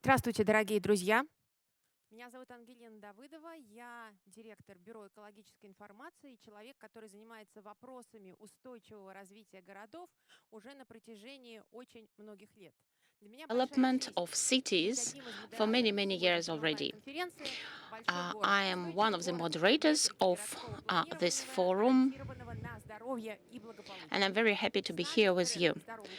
Здравствуйте, дорогие друзья! Меня зовут Ангелина Давыдова, я директор Бюро экологической информации и человек, который занимается вопросами устойчивого развития городов уже на протяжении очень многих лет. Для меня большая Development честь of быть cities одним из for many, модераторов many years сегодняшней already. онлайн-конференции. Большой город. I am one Устойчивый of the город– это moderators метрика of городского this планирования, forum, ориентированного на здоровье и and I'm благополучие. very happy to С be нами here в with проекте you. «Здоровый город».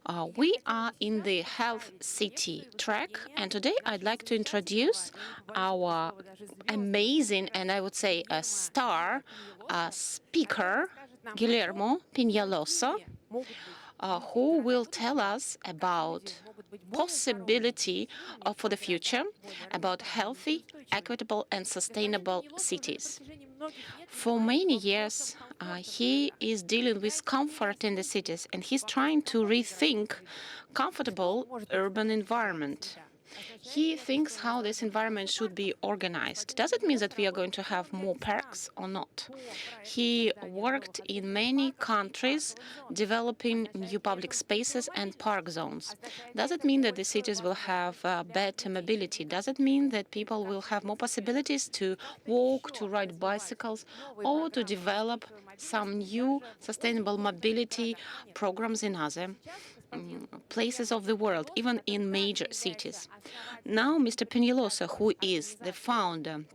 И я We хотела are бы in сейчас the Health представить City лекцию и track, выступление and today I'd нашего like to замечательного, introduce я не побоюсь этого our слова, даже звездного amazing спикера and I would say a Гильермо star Пиньелоса, который speaker, расскажет нам о том, Guillermo Penalosa, какие могут быть люди who города will tell будущего, us как люди about могут быть более здоровыми, possibility счастливыми в for the своих future городах, более about равноправными и healthy, устойчивыми. equitable and Господин sustainable Пенелоса уже на cities. протяжении многих лет For занимается many вопросом years, комфорта в he городах, is dealing with является comfort in the первоосновителем cities and he's вопроса trying to комфортной городской rethink среды. Что comfortable может быть urban комфортная environment. среда? Означает ли He это, что thinks у нас how this должно быть environment больше should be парков? organized. Господин Does it mean Пенелоса that we are going работает to в have целом more ряде стран parks or not? по проектам He создания новых worked in общественных many парков и countries парковых зон. developing new Означает ли это public устойчивую spaces and мобильность? park zones. Означает ли Does it это mean that the большую cities will have возможность для better людей mobility? Does it передвигаться mean пешком that или people will также на have more велосипедах? possibilities to Как-то walk, to еще ride развивать bicycles, новые or to программы develop устойчивой some мобильности new даже в очень sustainable крупных mobility городах планеты? programs in other Сейчас господин places Гильермо of the world, Пенелоса, even который in также major является cities. основателем Now, и Mr. Penalosa, председателем who is the организации founder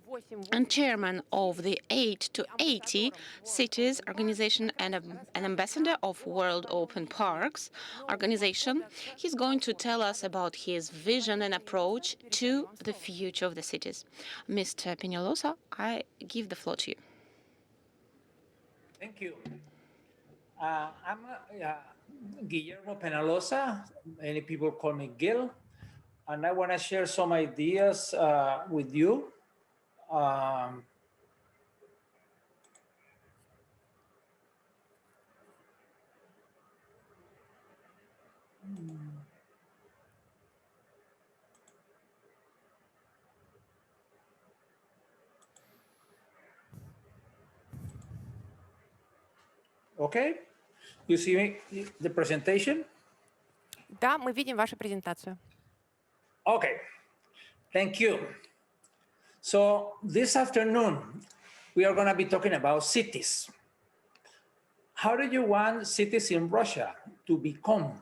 and 880 chairman of the 8 и to 80 амбассадором World Cities Open Parks, organization как and раз an расскажет ambassador нам of о World своем Open видении Parks нового organization, подхода к he's going to комфорту tell us городов. about his vision Господин and Пенелоса, approach передаю to вам the слово. future of the cities. Mr. Penalosa, I give the floor to you. Thank you. I'm Guillermo Penalosa. Many people call me Gil. And I want to share some ideas with you. Okay, you see the presentation? Да, мы видим вашу презентацию. Okay, thank you. So this afternoon, we are going to be talking about cities. How do you want cities in Russia to become?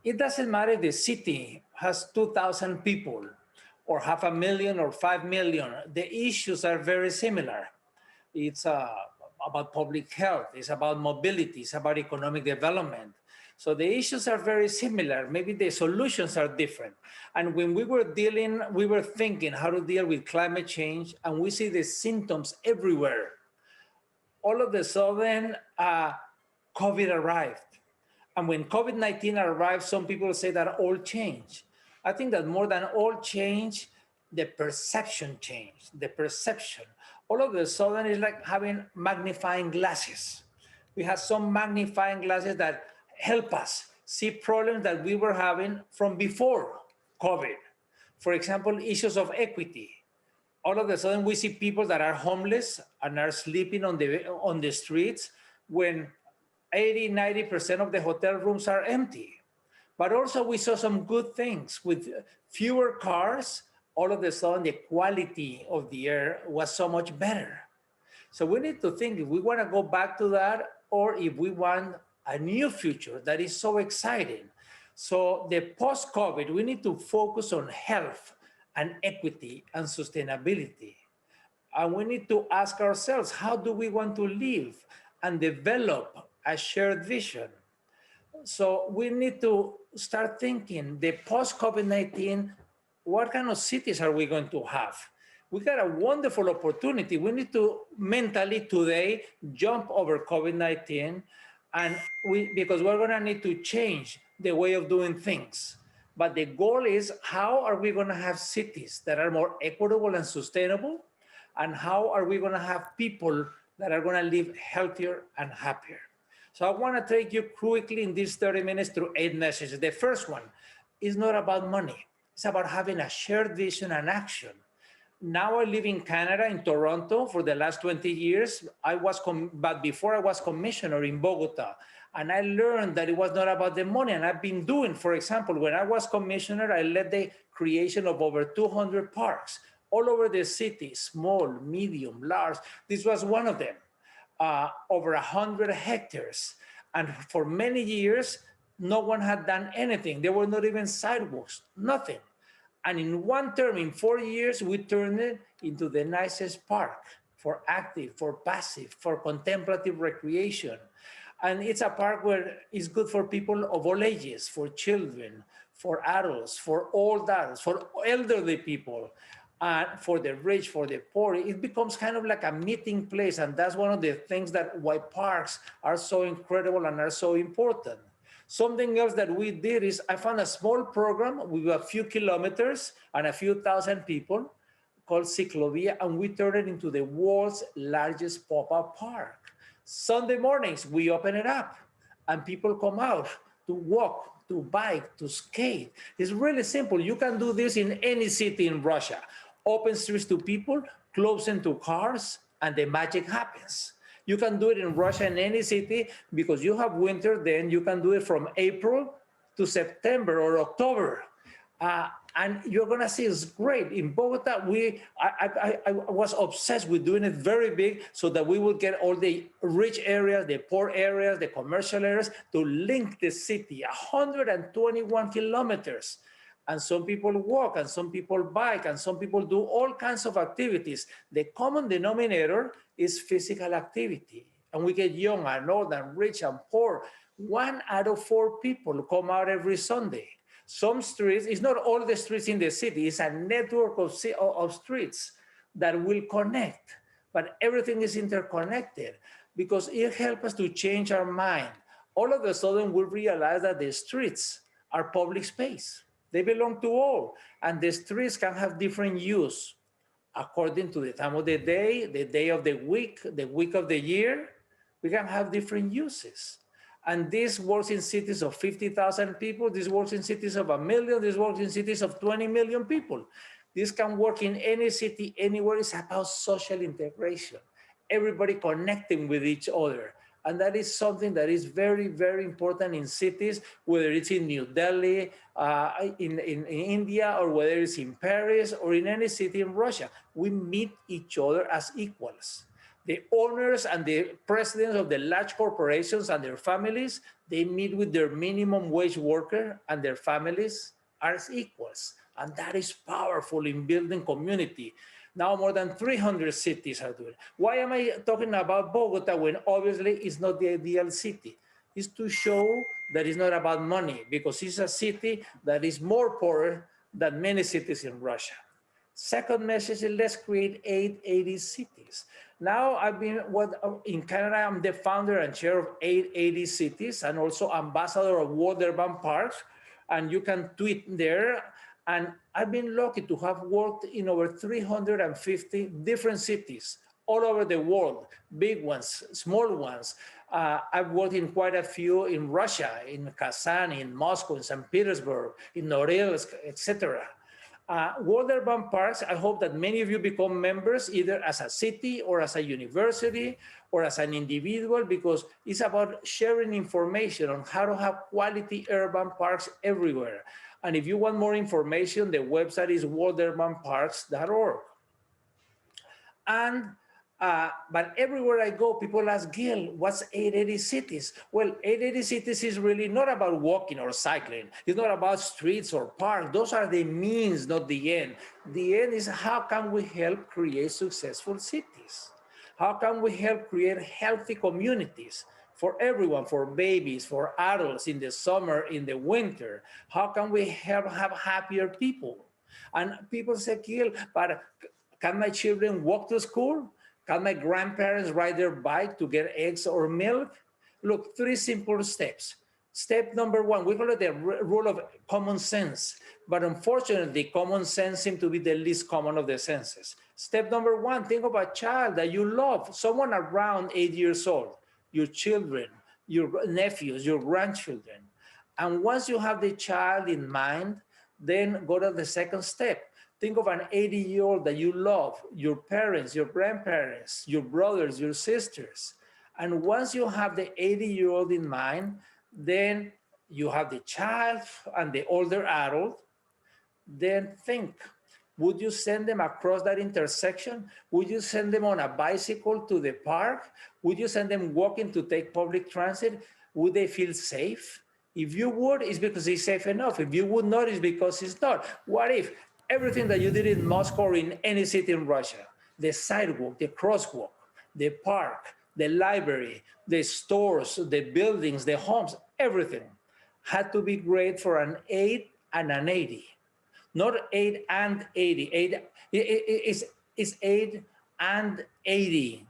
It doesn't matter if the city has 2,000 people or 500,000 or 5 million. The issues are very similar. It's about public health. It's about mobility. It's about economic development. So the issues are very similar. Maybe the solutions are different. And when we were thinking how to deal with climate change, and we see the symptoms everywhere. All of a sudden, COVID arrived. And when COVID-19 arrived, some people say that all changed. I think that more than all change, the perception changed, the perception. All of a sudden, it's like having magnifying glasses. We have some magnifying glasses that help us see problems that we were having from before COVID. For example, issues of equity. All of a sudden, we see people that are homeless and are sleeping on the streets when 80–90% of the hotel rooms are empty. But also we saw some good things with fewer cars. All of a sudden, the quality of the air was so much better. So we need to think if we want to go back to that or if we want a new future that is so exciting. So the post-COVID, we need to focus on health and equity and sustainability. And we need to ask ourselves, how do we want to live and develop a shared vision? So we need to start thinking the post-COVID-19, what kind of cities are we going to have? We got a wonderful opportunity. We need to mentally today jump over COVID-19 and because we're gonna need to change the way of doing things. But the goal is how are we gonna have cities that are more equitable and sustainable? And how are we gonna have people that are gonna live healthier and happier? So I want to take you quickly in these 30 minutes through 8 messages. The first one is not about money. It's about having a shared vision and action. Now I live in Canada, in Toronto, for the last 20 years. But before I was commissioner in Bogota, And I learned that it was not about the money. And I've been doing, for example, when I was commissioner, I led the creation of over 200 parks all over the city, small, medium, large. This was one of them, over 100 hectares. And for many years, no one had done anything. There were not even sidewalks, nothing. And in one term, in 4 years, we turned it into the nicest park for active, for passive, for contemplative recreation. And it's a park where it's good for people of all ages, for children, for adults, for old adults, for elderly people, and for the rich, for the poor. It becomes kind of like a meeting place. And that's one of the things that why parks are so incredible and are so important. Something else that we did is I found a small program with a few kilometers and a few thousand people called Ciclovia, and we turned it into the world's largest pop-up park. Sunday mornings, we open it up and people come out to walk, to bike, to skate. It's really simple. You can do this in any city in Russia. Open streets to people, close them to cars, and the magic happens. You can do it in Russia in any city because you have winter, then you can do it from April to September or October. And you're gonna see it's great. In Bogota, I was obsessed with doing it very big so that we would get all the rich areas, the poor areas, the commercial areas to link the city, 121 kilometers. And some people walk and some people bike and some people do all kinds of activities. The common denominator is physical activity. And we get young and old and rich and poor. 1 out of 4 people come out every Sunday. Some streets, it's not all the streets in the city, it's a network of streets that will connect, but everything is interconnected because it helps us to change our mind. All of a sudden, we realize that the streets are public space. They belong to all, and the streets can have different use according to the time of the day of the week of the year. We can have different uses. And this works in cities of 50,000 people. This works in cities of 1 million. This works in cities of 20 million people. This can work in any city, anywhere. It's about social integration. Everybody connecting with each other. And that is something that is very, very important in cities, whether it's in New Delhi, in India, or whether it's in Paris or in any city in Russia. We meet each other as equals. The owners and the presidents of the large corporations and their families, they meet with their minimum wage worker and their families as equals. And that is powerful in building community. Now more than 300 cities are doing it. Why am I talking about Bogota when obviously it's not the ideal city? It's to show that it's not about money because it's a city that is more poor than many cities in Russia. Second message is let's create 880 cities. Now in Canada, I'm the founder and chair of 880 cities and also ambassador of World Urban Parks. And you can tweet there. And I've been lucky to have worked in over 350 different cities all over the world, big ones, small ones. I've worked in quite a few in Russia, in Kazan, in Moscow, in St. Petersburg, in Norilsk, etc. World Urban Parks, I hope that many of you become members either as a city or as a university or as an individual, because it's about sharing information on how to have quality urban parks everywhere. And if you want more information, the website is worldurbanparks.org. And but everywhere I go, people ask, Gil, what's 880 cities? Well, 880 cities is really not about walking or cycling. It's not about streets or parks. Those are the means, not the end. The end is how can we help create successful cities? How can we help create healthy communities for everyone, for babies, for adults in the summer, in the winter? How can we help have happier people? And people say, Gil, but can my children walk to school? Can my grandparents ride their bike to get eggs or milk? Look, 3 simple steps. Step number 1, we call it the rule of common sense. But unfortunately, common sense seems to be the least common of the senses. Step number 1, think of a child that you love, someone around 8 years old, your children, your nephews, your grandchildren. And once you have the child in mind, then go to the second step. Think of an 80-year-old that you love, your parents, your grandparents, your brothers, your sisters. And once you have the 80-year-old in mind, then you have the child and the older adult, then think, would you send them across that intersection? Would you send them on a bicycle to the park? Would you send them walking to take public transit? Would they feel safe? If you would, it's because it's safe enough. If you would not, it's because it's not. What if everything that you did in Moscow or in any city in Russia, the sidewalk, the crosswalk, the park, the library, the stores, the buildings, the homes, everything had to be great for an 8 and an 80? Not 8 and 80. It's 8 and 80.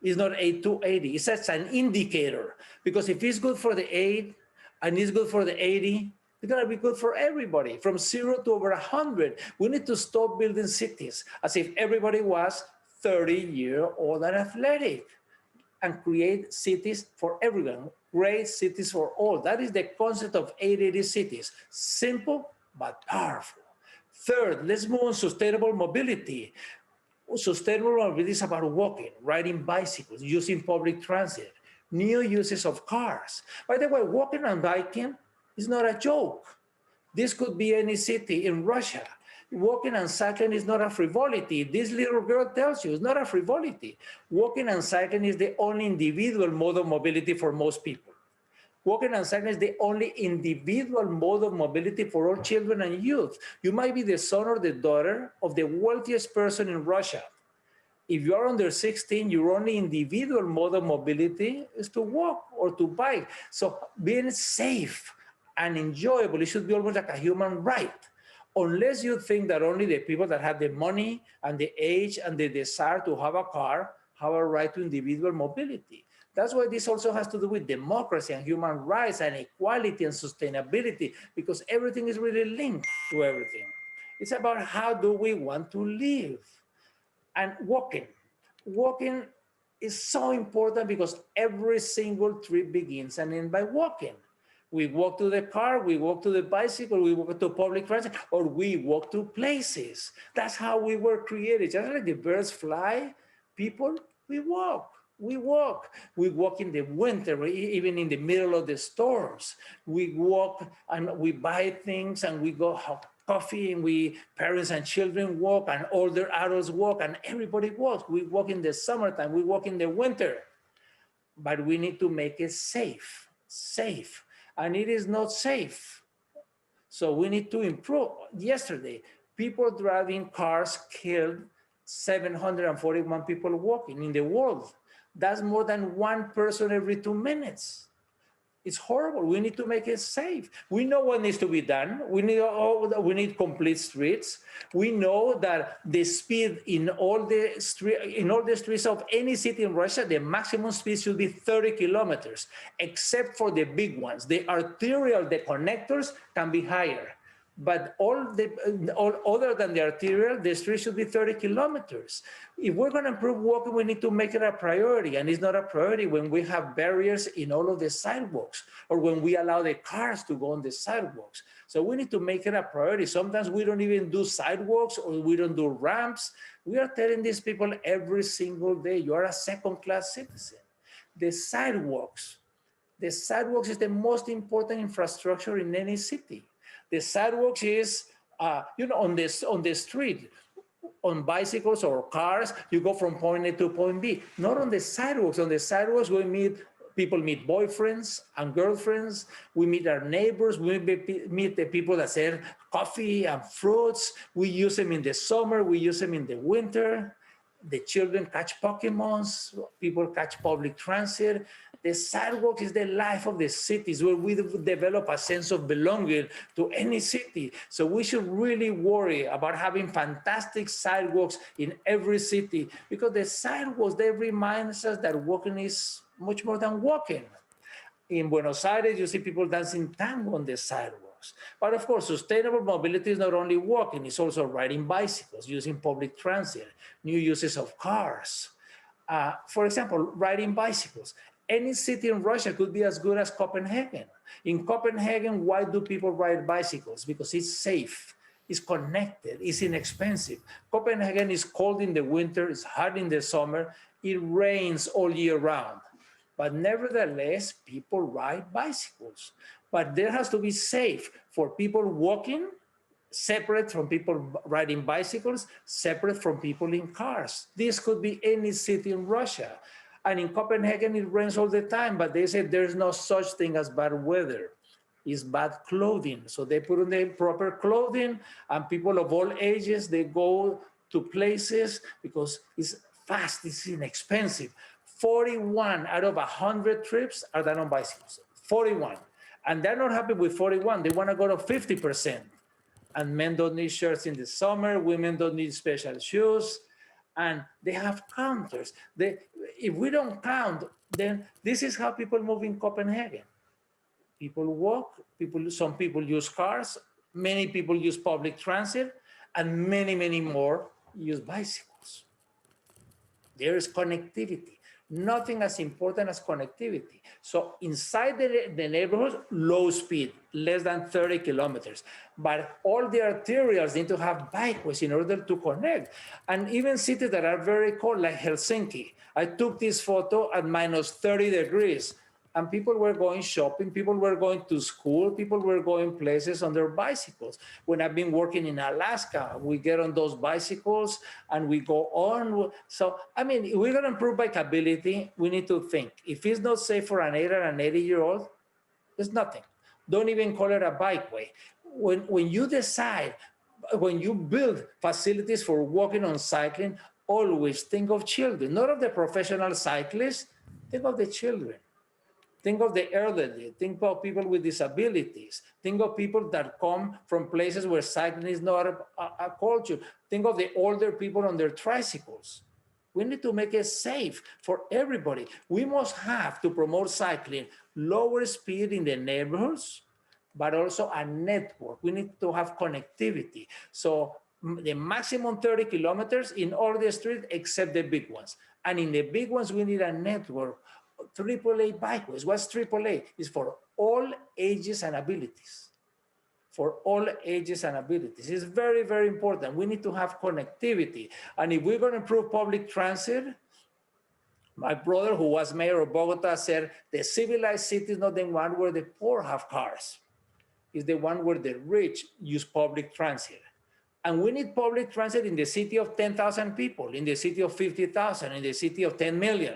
It's not 8 to 80. It's just an indicator. Because if it's good for the 8 and it's good for the 80, it's going to be good for everybody, from 0 to over 100. We need to stop building cities as if everybody was 30-year-old and athletic, and create cities for everyone, great cities for all. That is the concept of 880 cities. Simple, but powerful. Third, let's move on sustainable mobility. Sustainable mobility is about walking, riding bicycles, using public transit, new uses of cars. By the way, walking and biking is not a joke. This could be any city in Russia. Walking and cycling is not a frivolity. This little girl tells you it's not a frivolity. Walking and cycling is the only individual mode of mobility for most people. Walking and cycling is the only individual mode of mobility for all children and youth. You might be the son or the daughter of the wealthiest person in Russia. If you are under 16, your only individual mode of mobility is to walk or to bike. So being safe and enjoyable, it should be almost like a human right. Unless you think that only the people that have the money and the age and the desire to have a car have a right to individual mobility. That's why this also has to do with democracy and human rights and equality and sustainability, because everything is really linked to everything. It's about how do we want to live. And walking. Walking is so important because every single trip begins and ends by walking. We walk to the car, we walk to the bicycle, we walk to public transit, or we walk to places. That's how we were created. Just like the birds fly, people, we walk. We walk. We walk in the winter, even in the middle of the storms. We walk and we buy things and we go have coffee, and we, parents and children, walk, and older adults walk, and everybody walks. We walk in the summertime, we walk in the winter. But we need to make it safe. And it is not safe. So we need to improve. Yesterday, people driving cars killed 741 people walking in the world. That's more than one person every 2 minutes. It's horrible. We need to make it safe. We know what needs to be done. We need complete streets. We know that the speed in all the streets of any city in Russia, the maximum speed should be 30 kilometers, except for the big ones. The arterial, the connectors can be higher. But all other than the arterial, the street should be 30 kilometers. If we're going to improve walking, we need to make it a priority. And it's not a priority when we have barriers in all of the sidewalks or when we allow the cars to go on the sidewalks. So we need to make it a priority. Sometimes we don't even do sidewalks or we don't do ramps. We are telling these people every single day, you are a second-class citizen. The sidewalks is the most important infrastructure in any city. The sidewalks is, on the street, on bicycles or cars, you go from point A to point B. Not on the sidewalks. On the sidewalks, people meet boyfriends and girlfriends. We meet our neighbors. We meet the people that sell coffee and fruits. We use them in the summer. We use them in the winter. The children catch Pokemons. People catch public transit. The sidewalk is the life of the cities where we develop a sense of belonging to any city. So we should really worry about having fantastic sidewalks in every city, because the sidewalks, they remind us that walking is much more than walking. In Buenos Aires, you see people dancing tango on the sidewalks. But of course, sustainable mobility is not only walking, it's also riding bicycles, using public transit, new uses of cars. For example, riding bicycles. Any city in Russia could be as good as Copenhagen. In Copenhagen, why do people ride bicycles? Because it's safe. It's connected, it's inexpensive. Copenhagen is cold in the winter, it's hot in the summer, it rains all year round. But nevertheless, people ride bicycles. But there has to be safe for people walking, separate from people riding bicycles, separate from people in cars. This could be any city in Russia. And in Copenhagen, it rains all the time, but they say there's no such thing as bad weather. It's bad clothing. So they put on the proper clothing, and people of all ages, they go to places because it's fast, it's inexpensive. 41 out of 100 trips are done on bicycles, 41. And they're not happy with 41, they wanna go to 50%. And men don't need shirts in the summer, women don't need special shoes, and they have counters. If we don't count, then this is how people move in Copenhagen. People walk, some people use cars, many people use public transit, and many, many more use bicycles. There is connectivity. Nothing as important as connectivity. So inside the neighborhood, low speed, less than 30 kilometers. But all the arterials need to have bikeways in order to connect. And even cities that are very cold, like Helsinki. I took this photo at minus 30 degrees. And people were going shopping, people were going to school, people were going places on their bicycles. When I've been working in Alaska, we get on those bicycles and we go on. So, I mean, if we're gonna improve bikeability, we need to think. If it's not safe for an 8 or an 80-year-old, it's nothing. Don't even call it a bikeway. When you decide, when you build facilities for walking on cycling, always think of children, not of the professional cyclists, think of the children. Think of the elderly, think of people with disabilities, think of people that come from places where cycling is not a culture. Think of the older people on their tricycles. We need to make it safe for everybody. We must have to promote cycling, lower speed in the neighborhoods, but also a network. We need to have connectivity. So the maximum 30 kilometers in all the streets except the big ones. And in the big ones, we need a network. AAA bikeways. What's AAA? It's for all ages and abilities. For all ages and abilities. It's very, very important. We need to have connectivity. And if we're going to improve public transit, my brother, who was mayor of Bogota, said the civilized city is not the one where the poor have cars. It's the one where the rich use public transit. And we need public transit in the city of 10,000 people, in the city of 50,000, in the city of 10 million.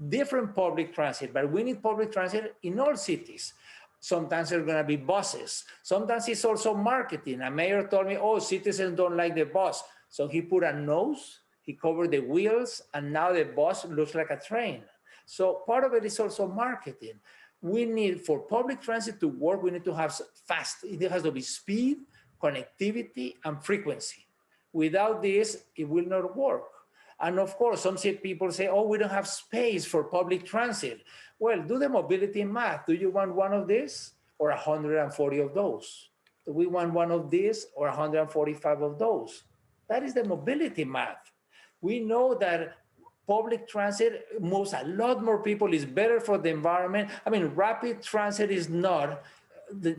Different public transit, but we need public transit in all cities. Sometimes there are going to be buses. Sometimes it's also marketing. A mayor told me, oh, citizens don't like the bus. So he put a nose, he covered the wheels, and now the bus looks like a train. So part of it is also marketing. We need, for public transit to work, we need to have fast. It has to be speed, connectivity, and frequency. Without this, it will not work. And of course, some people say, oh, we don't have space for public transit. Well, do the mobility math. Do you want one of these or 140 of those? Do we want one of these or 145 of those? That is the mobility math. We know that public transit moves a lot more people, is better for the environment. I mean, rapid transit is not,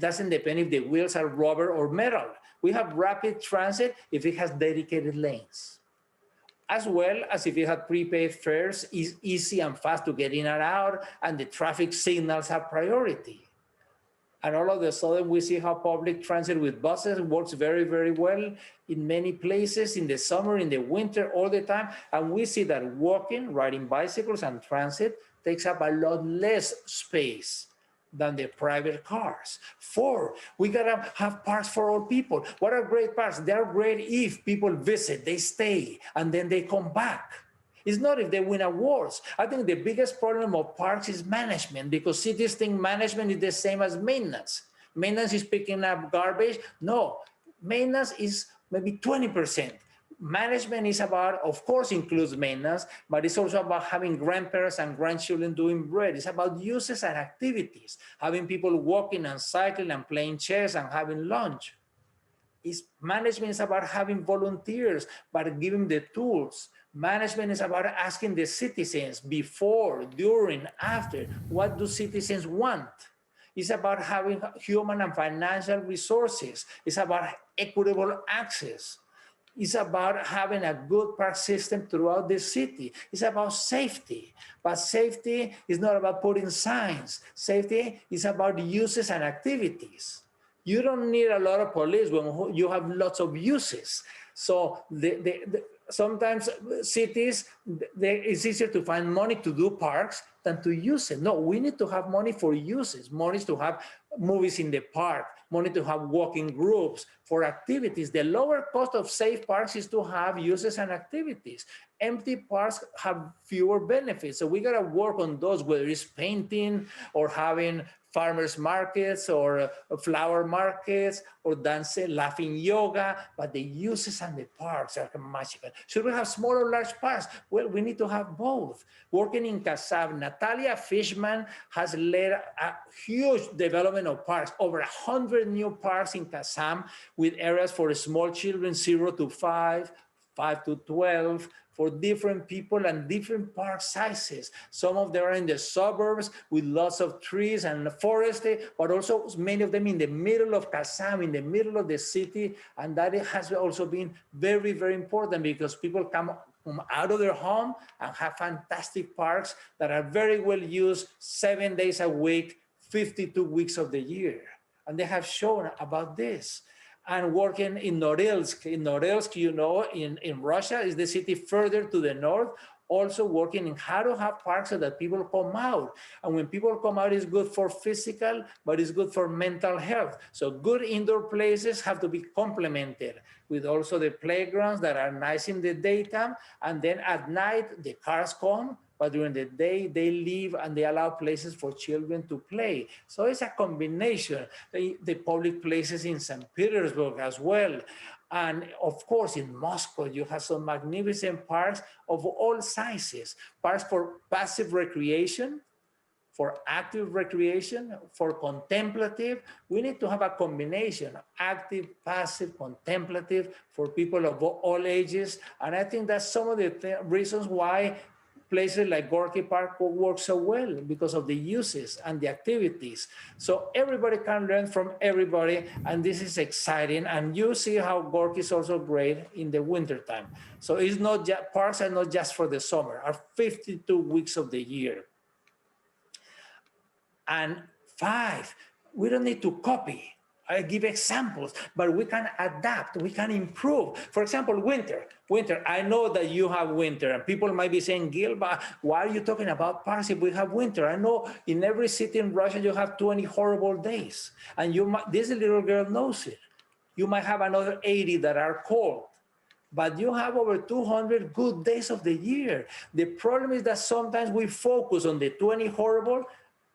doesn't depend if the wheels are rubber or metal. We have rapid transit if it has dedicated lanes, as well as if you have prepaid fares, is easy and fast to get in and out, and the traffic signals have priority. And all of a sudden, we see how public transit with buses works very, very well in many places, in the summer, in the winter, all the time. And we see that walking, riding bicycles, and transit takes up a lot less space than the private cars. 4, we gotta have parks for all people. What are great parks? They're great if people visit, they stay, and then they come back. It's not if they win awards. I think the biggest problem of parks is management, because cities think management is the same as maintenance. Maintenance is picking up garbage. No, maintenance is maybe 20%. Management is about, of course, includes maintenance, but it's also about having grandparents and grandchildren doing bread. It's about uses and activities, having people walking and cycling and playing chess and having lunch. Management is about having volunteers, but giving the tools. Management is about asking the citizens before, during, after, what do citizens want? It's about having human and financial resources. It's about equitable access. It's about having a good park system throughout the city. It's about safety. But safety is not about putting signs. Safety is about uses and activities. You don't need a lot of police when you have lots of uses. So sometimes cities, it's easier to find money to do parks than to use it. No, we need to have money for uses, money to have movies in the park, money to have walking groups for activities. The lower cost of safe parks is to have uses and activities. Empty parks have fewer benefits. So we gotta work on those, whether it's painting or having farmers markets or flower markets or dancing, laughing yoga, but the uses and the parks are magical. Should we have small or large parks? Well, we need to have both. Working in CASAB, Natalia Fishman has led a huge development of parks, over 100 new parks in CASAM with areas for small children, 0 to 5, 5 to 12, for different people and different park sizes. Some of them are in the suburbs with lots of trees and forest, but also many of them in the middle of Kasam, in the middle of the city. And that has also been very, very important because people come out of their home and have fantastic parks that are very well used 7 days a week, 52 weeks of the year. And they have shown about this. And working in Norilsk. In Norilsk, you know, in Russia is the city further to the north, also working in how to have parks so that people come out. And when people come out, it's good for physical, but it's good for mental health. So good indoor places have to be complemented with also the playgrounds that are nice in the daytime. And then at night, the cars come, but during the day, they leave and they allow places for children to play. So it's a combination. The public places in St. Petersburg as well. And of course, in Moscow, you have some magnificent parks of all sizes. Parks for passive recreation, for active recreation, for contemplative. We need to have a combination, active, passive, contemplative, for people of all ages. And I think that's some of the reasons why places like Gorky Park work so well, because of the uses and the activities. So everybody can learn from everybody, and this is exciting. And you see how Gorky is also great in the wintertime. So it's not just, parks are not just for the summer, are 52 weeks of the year. And 5, we don't need to copy. I give examples, but we can adapt, we can improve. For example, winter. I know that you have winter, and people might be saying, Gil, but why are you talking about parks if we have winter? I know in every city in Russia, you have 20 horrible days, and this little girl knows it. You might have another 80 that are cold, but you have over 200 good days of the year. The problem is that sometimes we focus on the 20 horrible,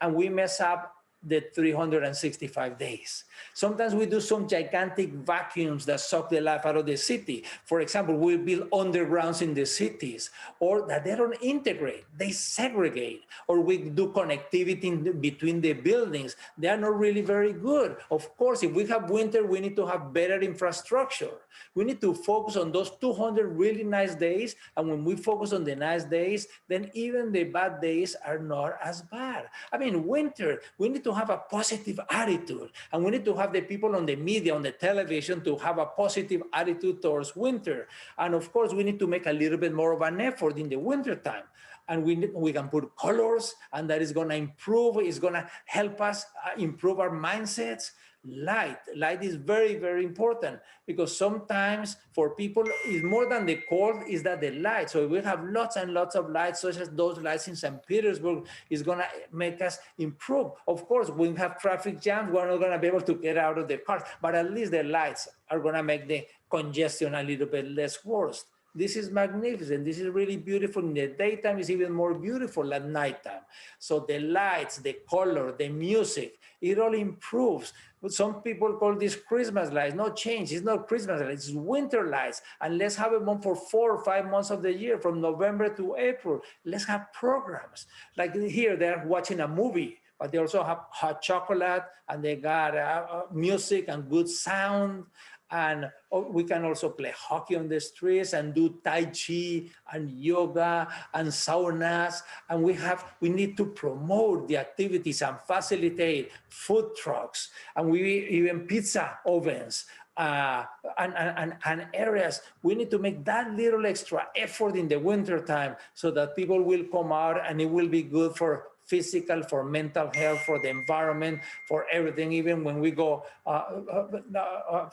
and we mess up the 365 days. Sometimes we do some gigantic vacuums that suck the life out of the city. For example, we build undergrounds in the cities, or that they don't integrate, they segregate, or we do connectivity between the buildings. They are not really very good. Of course, if we have winter, we need to have better infrastructure. We need to focus on those 200 really nice days, and when we focus on the nice days, then even the bad days are not as bad. I mean, winter, we need to have a positive attitude, and we need to have the people on the media, on the television, to have a positive attitude towards winter. And of course, we need to make a little bit more of an effort in the winter time. And we can put colors, and that is going to improve, it's going to help us improve our mindsets. Light is very, very important, because sometimes for people, it's more than the cold, is that the light. So if we have lots and lots of lights, such as those lights in St. Petersburg, is going to make us improve. Of course, when we have traffic jams, we're not going to be able to get out of the cars, but at least the lights are going to make the congestion a little bit less worse. This is magnificent. This is really beautiful. In the daytime, it's even more beautiful at nighttime. So the lights, the color, the music, it all improves. But some people call this Christmas lights. No change. It's not Christmas lights. It's winter lights. And let's have them on for 4 or 5 months of the year, from November to April. Let's have programs. Like here, they're watching a movie, but they also have hot chocolate, and they got music and good sound. And we can also play hockey on the streets and do Tai Chi and yoga and saunas. And we need to promote the activities and facilitate food trucks. And we even pizza ovens and areas. We need to make that little extra effort in the wintertime so that people will come out and it will be good for physical, for mental health, for the environment, for everything, even when we go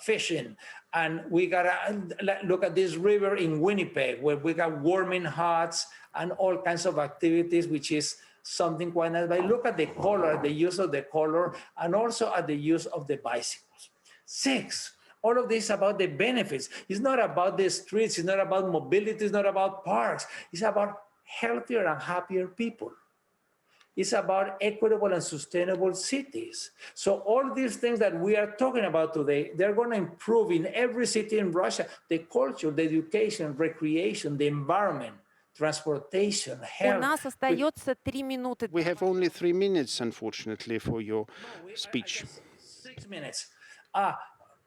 fishing. And we gotta look at this river in Winnipeg, where we got warming huts and all kinds of activities, which is something quite nice. But look at the color, the use of the color, and also at the use of the bicycles. 6, all of this about the benefits. It's not about the streets, it's not about mobility, it's not about parks. It's about healthier and happier people. It's about equitable and sustainable cities. So all these things that we are talking about today, they're going to improve in every city in Russia: the culture, the education, recreation, the environment, transportation, У health. нас остается 3 минуты. We have only 3 minutes, unfortunately, for your speech. 6 minutes.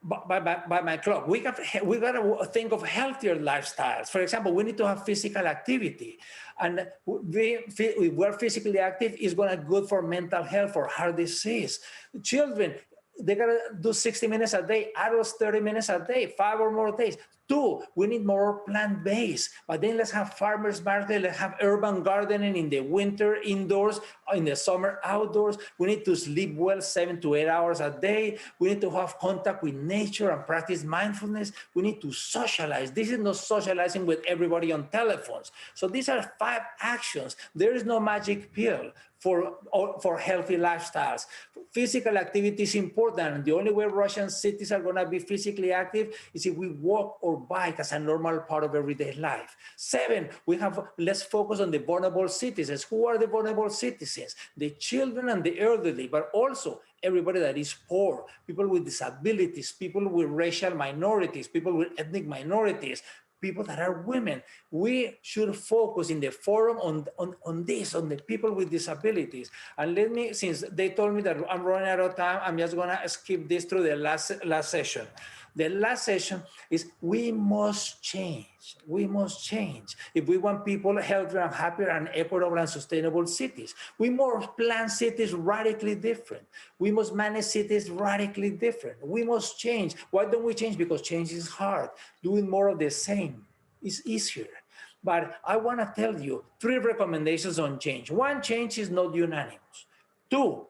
By my clock, we got to think of healthier lifestyles. For example, we need to have physical activity, and we're physically active is going to be good for mental health, for heart disease. Children, they got to do 60 minutes a day. Adults, 30 minutes a day, 5 or more days. 2, we need more plant-based. But then let's have farmers market, let's have urban gardening in the winter, indoors, in the summer, outdoors. We need to sleep well 7 to 8 hours a day. We need to have contact with nature and practice mindfulness. We need to socialize. This is not socializing with everybody on telephones. So these are 5 actions. There is no magic pill for healthy lifestyles. Physical activity is important. The only way Russian cities are going to be physically active is if we walk or bike as a normal part of everyday life. 7, let's focus on the vulnerable citizens. Who are the vulnerable citizens? The children and the elderly, but also everybody that is poor, people with disabilities, people with racial minorities, people with ethnic minorities, people that are women. We should focus in the forum on the people with disabilities. And let me, since they told me that I'm running out of time, I'm just gonna skip this through the last session. The last session is we must change. We must change if we want people healthier and happier and equitable and sustainable cities. We must plan cities radically different. We must manage cities radically different. We must change. Why don't we change? Because change is hard. Doing more of the same is easier. But I want to tell you 3 recommendations on change. 1, change is not unanimous. 2,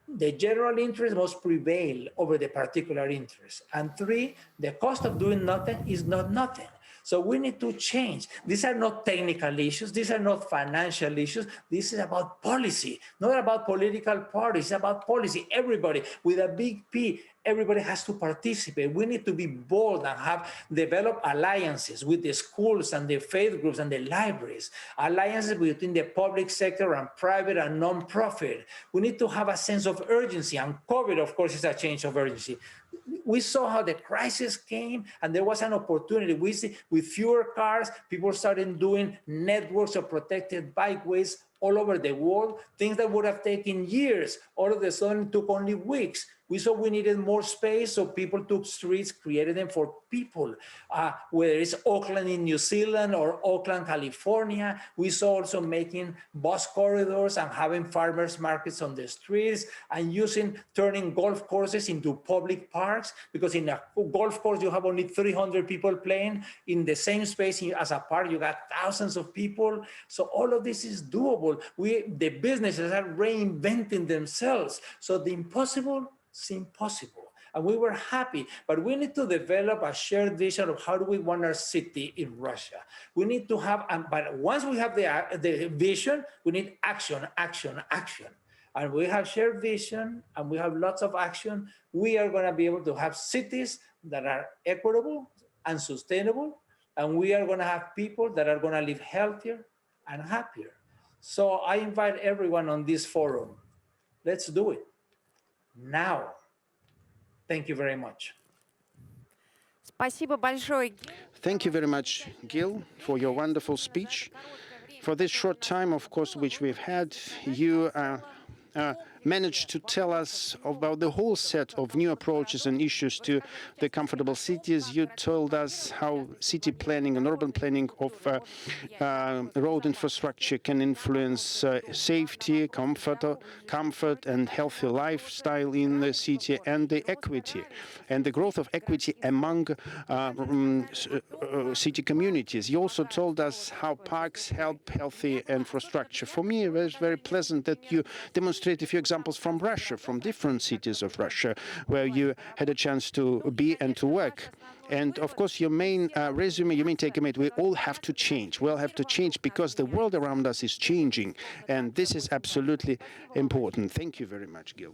the general interest must prevail over the particular interest. And 3, the cost of doing nothing is not nothing. So we need to change. These are not technical issues. These are not financial issues. This is about policy, not about political parties. It's about policy. Everybody with a big P, everybody has to participate. We need to be bold and develop alliances with the schools and the faith groups and the libraries, alliances between the public sector and private and non-profit. We need to have a sense of urgency, and COVID, of course, is a change of urgency. We saw how the crisis came and there was an opportunity. We see with fewer cars, people started doing networks of protected bikeways all over the world. Things that would have taken years, all of a sudden took only weeks. We saw we needed more space, so people took streets, created them for people. Whether it's Auckland in New Zealand or Oakland, California, we saw also making bus corridors and having farmers markets on the streets and turning golf courses into public parks, because in a golf course, you have only 300 people playing. In the same space as a park, you got thousands of people. So all of this is doable. The businesses are reinventing themselves. So the impossible seemed possible. And we were happy, but we need to develop a shared vision of how do we want our city in Russia. We need to have, but once we have the vision, we need action, action, action. And we have shared vision and we have lots of action. We are gonna be able to have cities that are equitable and sustainable. And we are gonna have people that are gonna live healthier and happier. So I invite everyone on this forum. Let's do it now. Thank you very much. Спасибо большое. Thank you very much, Gil, for your wonderful speech. For this short time, of course, which we've had, you managed to tell us about the whole set of new approaches and issues to the comfortable cities. You told us how city planning and urban planning of road infrastructure can influence safety, comfort and healthy lifestyle in the city, and the equity and the growth of equity among city communities. You also told us how parks help healthy infrastructure. For me, it was very pleasant that you demonstrate a few examples from Russia, from different cities of Russia, where you had a chance to be and to work. And of course, your main resume, your main takeaway, we all have to change. We all have to change because the world around us is changing. And this is absolutely important. Thank you very much, Gil.